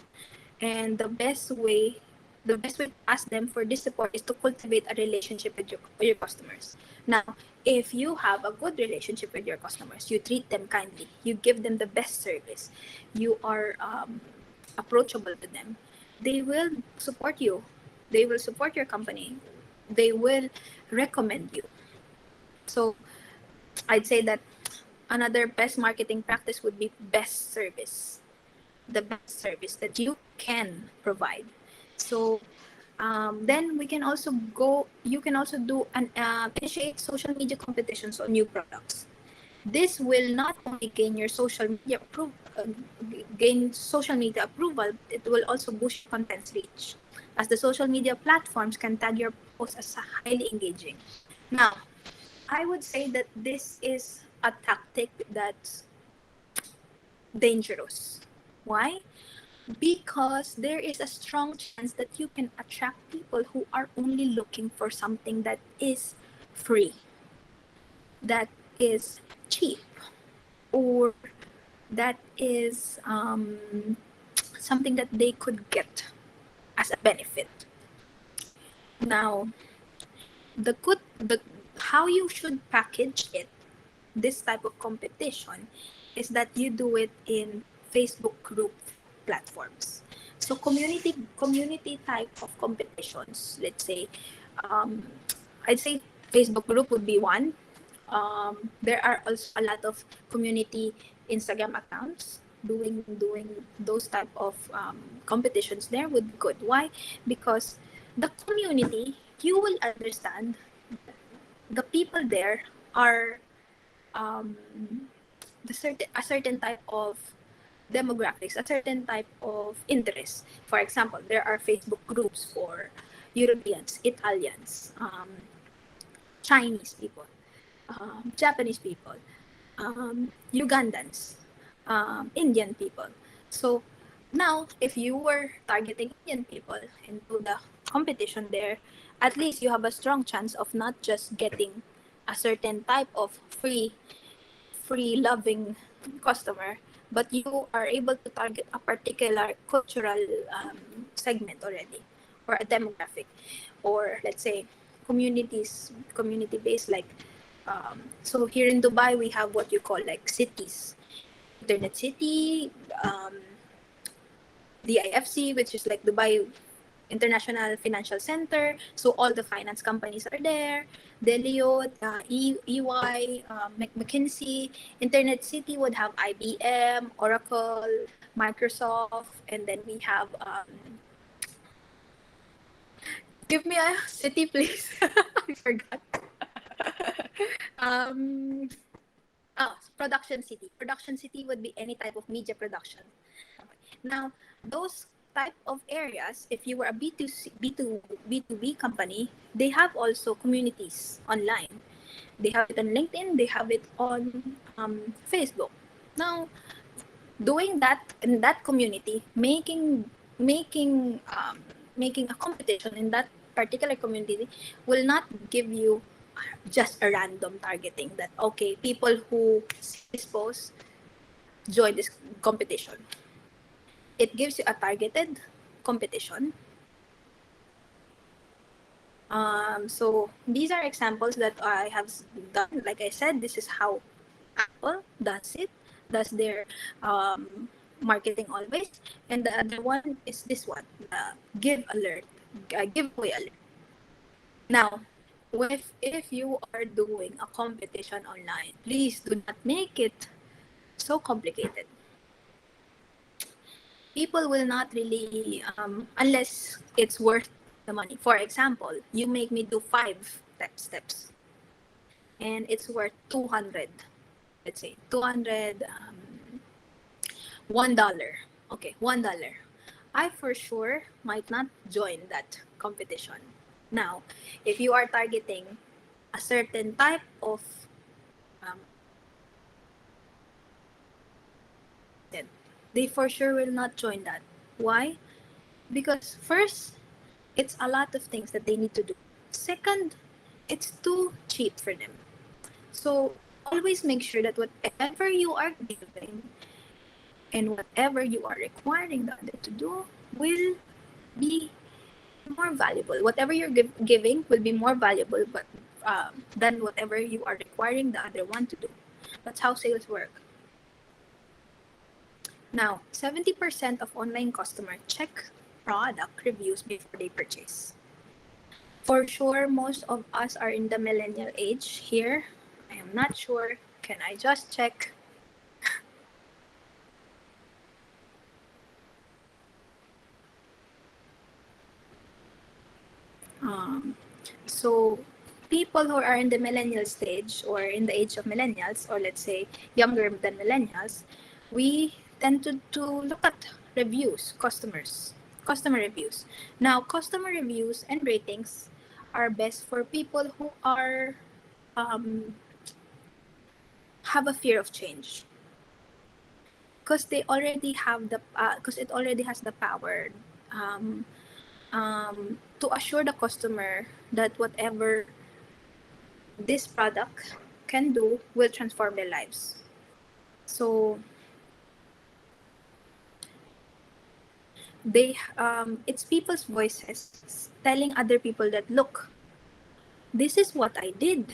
And the best way to ask them for this support is to cultivate a relationship with your customers. Now, if you have a good relationship with your customers, you treat them kindly, you give them the best service, you are approachable to them, they will support you. They will support your company. They will recommend you. So I'd say that another best marketing practice would be best service, the best service that you can provide. So then we can also go. You can also do an initiate social media competitions on new products. This will not only gain social media approval. It will also boost your content's reach, as the social media platforms can tag your post as highly engaging. Now, I would say that this is a tactic that's dangerous. Why? Because there is a strong chance that you can attract people who are only looking for something that is free, that is cheap, or that is something that they could get as a benefit. Now, the how you should package it, this type of competition, is that you do it in Facebook group platforms. So community type of competitions, let's say, um, I'd say Facebook group would be one. There are also a lot of community Instagram accounts doing those type of competitions. There would be good. Why? Because the community, you will understand the people there are um, a certain type of demographics, a certain type of interest. For example, there are Facebook groups for Europeans, Italians, Chinese people, Japanese people, Ugandans, Indian people. So now, if you were targeting Indian people into the competition there, at least you have a strong chance of not just getting a certain type of free loving customer, but you are able to target a particular cultural segment already, or a demographic, or let's say community based, like so here in Dubai we have what you call like cities, internet city, um, DIFC, which is like Dubai International Financial Center. So all the finance companies are there. Deliot, EY, McKinsey. Internet City would have IBM, Oracle, Microsoft, and then we have. Give me a city, please. I forgot. um, Production City. Production City would be any type of media production. Now, those type of areas, if you were a B2C, B2B company, they have also communities online. They have it on LinkedIn, they have it on Facebook. Now, doing that in that community, making a competition in that particular community will not give you just a random targeting that okay, people who see this post join this competition. It gives you a targeted competition. So these are examples that I have done. Like I said, this is how Apple does their marketing always. And the other one is this one, giveaway alert. Now, if you are doing a competition online, please do not make it so complicated. People will not really, unless it's worth the money. For example, you make me do 5 steps and it's worth 200. Let's say 200, $1. Okay, $1. I for sure might not join that competition. Now, if you are targeting a certain type of um, they for sure will not join that. Why? Because first, it's a lot of things that they need to do. Second, it's too cheap for them. So always make sure that whatever you are giving And whatever you are requiring the other to do will be more valuable. Whatever you're giving will be more valuable, but than whatever you are requiring the other one to do. That's how sales work. Now, 70% of online customers check product reviews before they purchase. For sure, most of us are in the millennial age here. I am not sure. Can I just check? Um, so, people who are in the millennial stage or in the age of millennials, or let's say younger than millennials, we tend to look at reviews, customer reviews. Now, customer reviews and ratings are best for people who are um, have a fear of change, because they already have the because it already has the power um, to assure the customer that whatever this product can do will transform their lives. So they it's people's voices telling other people that, look, this is what I did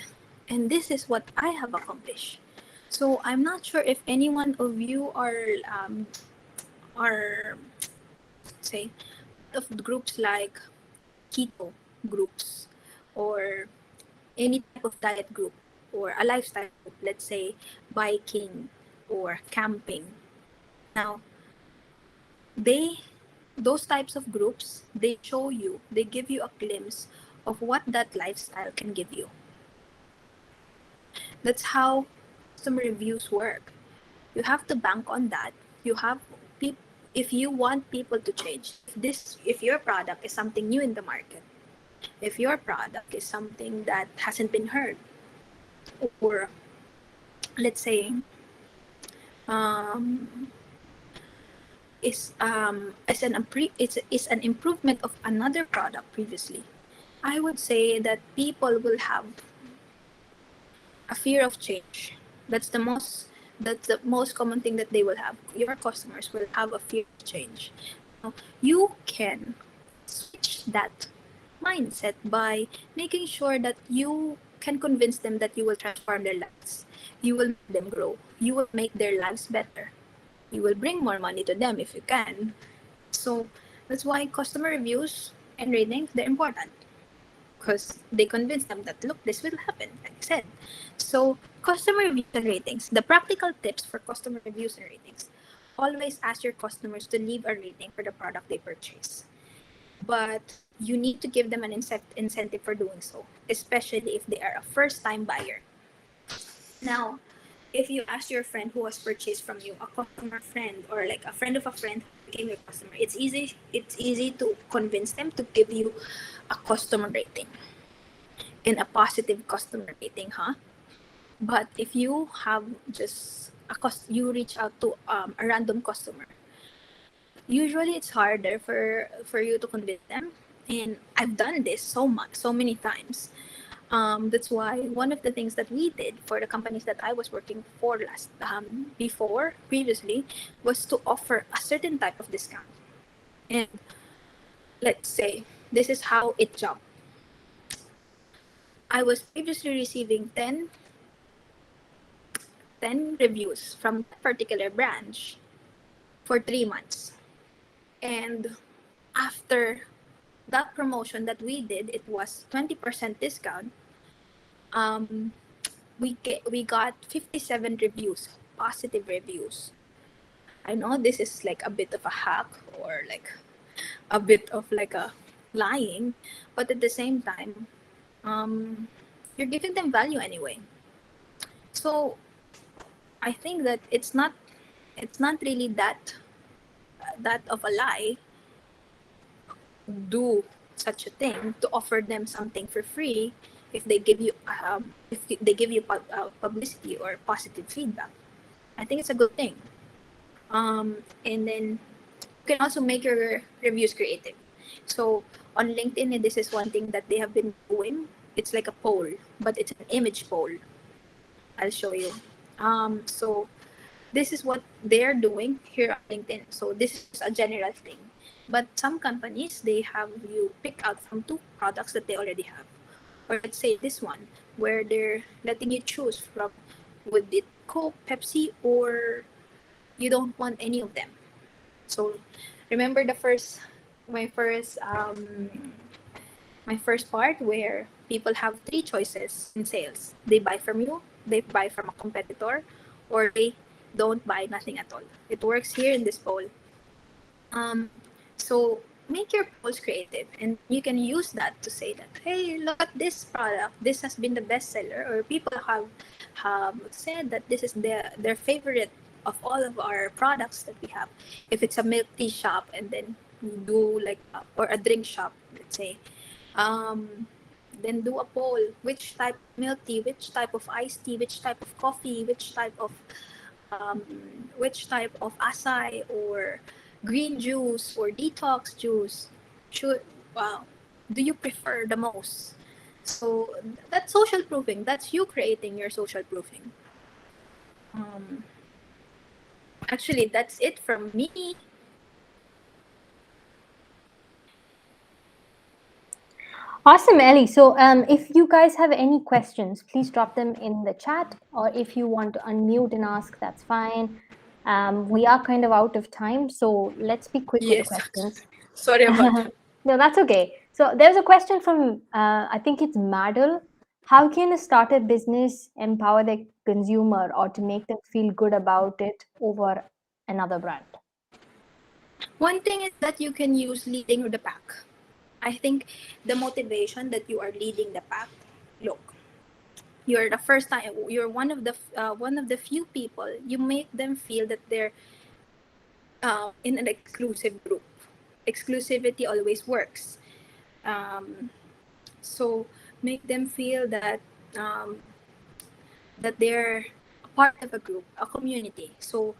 and this is what I have accomplished. So I'm not sure if any one of you are say of groups like keto groups or any type of diet group or a lifestyle group, let's say biking or camping. Now, they those types of groups, they show you, they give you a glimpse of what that lifestyle can give you. That's how customer reviews work. You have to bank on that. You have people, if you want people to change, if your product is something new in the market, if your product is something that hasn't been heard, or let's say um, is an improvement of another product previously, I would say that people will have a fear of change. That's the most that's the most common thing that they will have. Your customers will have a fear of change. Now, you can switch that mindset by making sure that you can convince them that you will transform their lives. You will make them grow. You will make their lives better. You will bring more money to them if you can. So that's why customer reviews and ratings, they're important, because they convince them that, look, this will happen, like I said. So customer reviews and ratings, the practical tips for customer reviews and ratings: always ask your customers to leave a rating for the product they purchase, but you need to give them an incentive for doing so, especially if they are a first time buyer. Now, if you ask your friend who has purchased from you, a customer friend or like a friend of a friend who became your customer, it's easy to convince them to give you a customer rating and a positive customer rating, huh? But if you have just you reach out to a random customer, usually it's harder for you to convince them. And I've done this so many times. That's why one of the things that we did for the companies that I was working for previously, was to offer a certain type of discount. And let's say this is how it jumped. I was previously receiving 10 reviews from that particular branch for 3 months. And after that promotion that we did, it was 20% discount. Um, we got 57 reviews, positive reviews. I know this is like a bit of a hack, or like a bit of like a lying, but at the same time, um, you're giving them value anyway. So I think that it's not really that of a lie do such a thing to offer them something for free if they give you publicity or positive feedback. I think it's a good thing. And then you can also make your reviews creative. So on LinkedIn, this is one thing that they have been doing. It's like a poll, but it's an image poll. I'll show you. So this is what they're doing here on LinkedIn. So this is just a general thing. But some companies, they have you pick out from two products that they already have. Or let's say this one, where they're letting you choose from, would it Coke, Pepsi, or you don't want any of them. So remember my first my first part where people have three choices in sales. They buy from you, they buy from a competitor, or they don't buy nothing at all. It works here in this poll. Um, so make your polls creative, and you can use that to say that, hey, look at this product. This has been the best seller, or people have said that this is their favorite of all of our products that we have. If it's a milk tea shop, and then you do like or a drink shop, let's say, um, then do a poll: which type of milk tea, which type of iced tea, which type of coffee, um, which type of acai or green juice or detox juice should wow do you prefer the most. So that's social proofing. That's you creating your social proofing. um, Actually, that's it from me. Awesome, Ellie. So, if you guys have any questions, please drop them in the chat, or if you want to unmute and ask, that's fine. We are kind of out of time, so let's be quick with the Yes. questions. Sorry about that. No, that's okay. So, there's a question from, I think it's Madel. How can a startup business empower the consumer or to make them feel good about it over another brand? One thing is that you can use leading the pack. I think the motivation that you are leading the pack. Look, you're the first time, you're one of the few people. You make them feel that they're in an exclusive group. Exclusivity always works. um, so make them feel um, that they're a part of a group, a community. So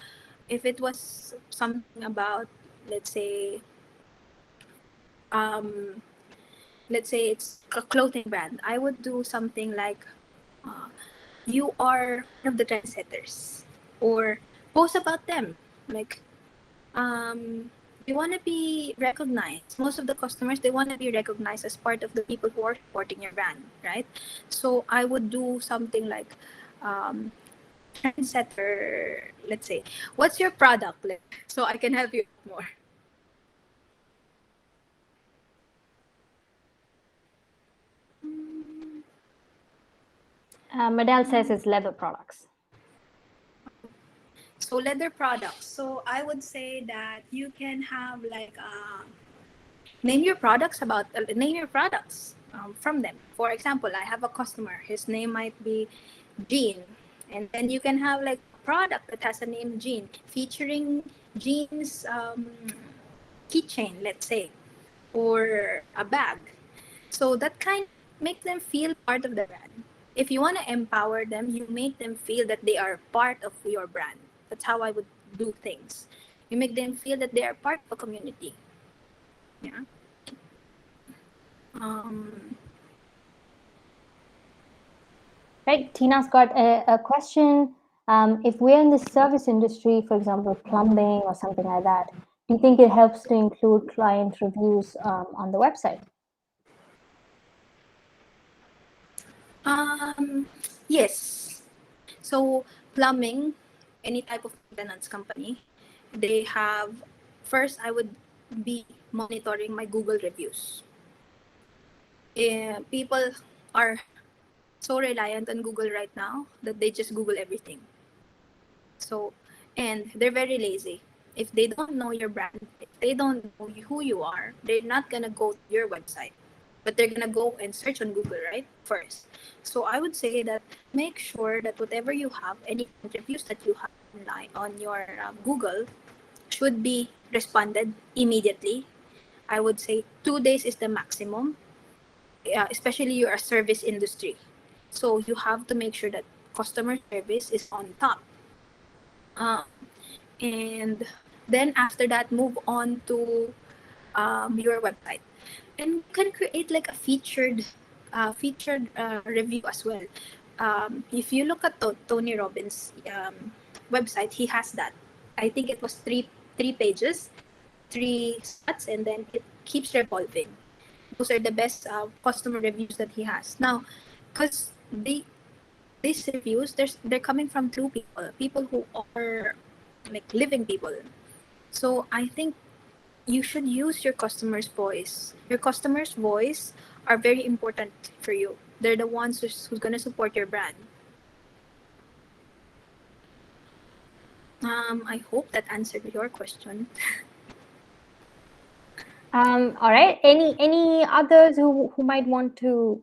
if it was something about, let's say, um, let's say it's a clothing brand, I would do something like, uh, you are one of the trendsetters, or post about them, like, you want to be recognized. Most of the customers, they want to be recognized as part of the people who are supporting your brand, right? So I would do something like, um, trendsetter. Let's say, what's your product, so I can help you more. Madel says it's leather products. So leather products. So I would say that you can have like, name your products, from them. For example, I have a customer. His name might be Jean, and then you can have like a product that has a name Jean, featuring Jean's keychain, let's say, or a bag. So that kind make them feel part of the brand. If you want to empower them, you make them feel that they are part of your brand. That's how I would do things. You make them feel that they are part of a community. Yeah. Um, Right, Tina's got a question. If we're in the service industry, for example, plumbing or something like that, do you think it helps to include client reviews on the website? um, yes. So plumbing, any type of maintenance company, they have, first I would be monitoring my Google reviews. People are so reliant on Google right now that they just Google everything. So, and they're very lazy. If they don't know your brand, if they don't know who you are, they're not gonna go to your website, but they're gonna go and search on Google, right? First. So I would say that make sure that whatever you have, any reviews that you have online on your Google, should be responded immediately. I would say 2 days is the maximum, especially you're a service industry. So you have to make sure that customer service is on top. Um, and then after that, move on to your website, and you can create like a featured review as well. If you look at Tony Robbins, website, he has that. I think it was three pages, three slots, and then it keeps revolving. Those are the best customer reviews that he has now, because these reviews, they're coming from true people, people who are like living people. So I think you should use your customer's voice. Your customer's voice are very important for you. They're the ones who's gonna support your brand. I hope that answered your question. All right. Any others who might want to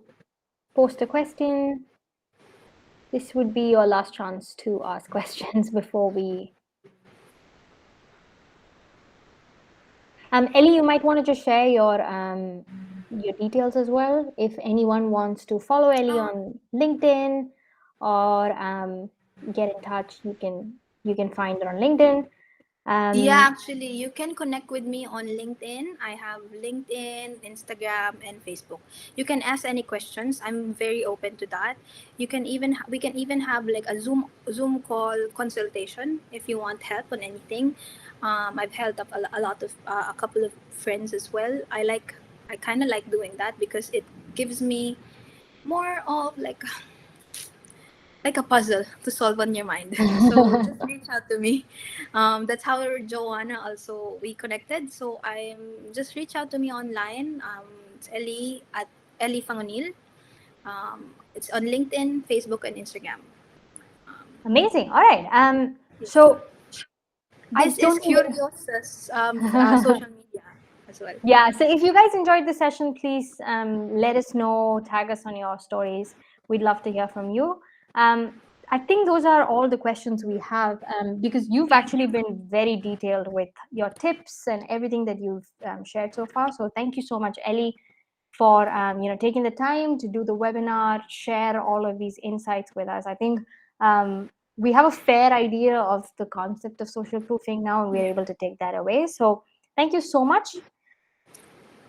post a question? This would be your last chance to ask questions before we. Ellie, you might want to just share your details as well. If anyone wants to follow Ellie Oh, on LinkedIn or get in touch, you can find her on LinkedIn. yeah, Um, actually, you can connect with me on LinkedIn. I have LinkedIn, Instagram, and Facebook. You can ask any questions. I'm very open to that. We can even have like a Zoom call consultation if you want help on anything. I've helped up a lot of a couple of friends as well. I kind of like doing that because it gives me more of like a puzzle to solve on your mind. So just reach out to me. That's how Joanna also we connected. So I'm just reach out to me online. It's Ely at Ely Fangonil. It's on LinkedIn, Facebook, and Instagram. Um, Amazing. All right. yes. So I This is don't think. Curious' social media as well. Yeah, so if you guys enjoyed the session, please let us know, tag us on your stories. We'd love to hear from you. I think those are all the questions we have because you've actually been very detailed with your tips and everything that you've shared so far. So thank you so much, Ellie, for taking the time to do the webinar, share all of these insights with us. I think we have a fair idea of the concept of social proofing now, and we're Yeah. able to take that away. So thank you so much.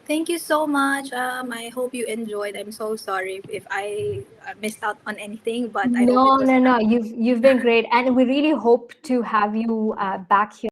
Thank you so much. I hope you enjoyed. I'm so sorry if I missed out on anything, but I hope it No, was no, no. helpful. You've been great, and we really hope to have you back here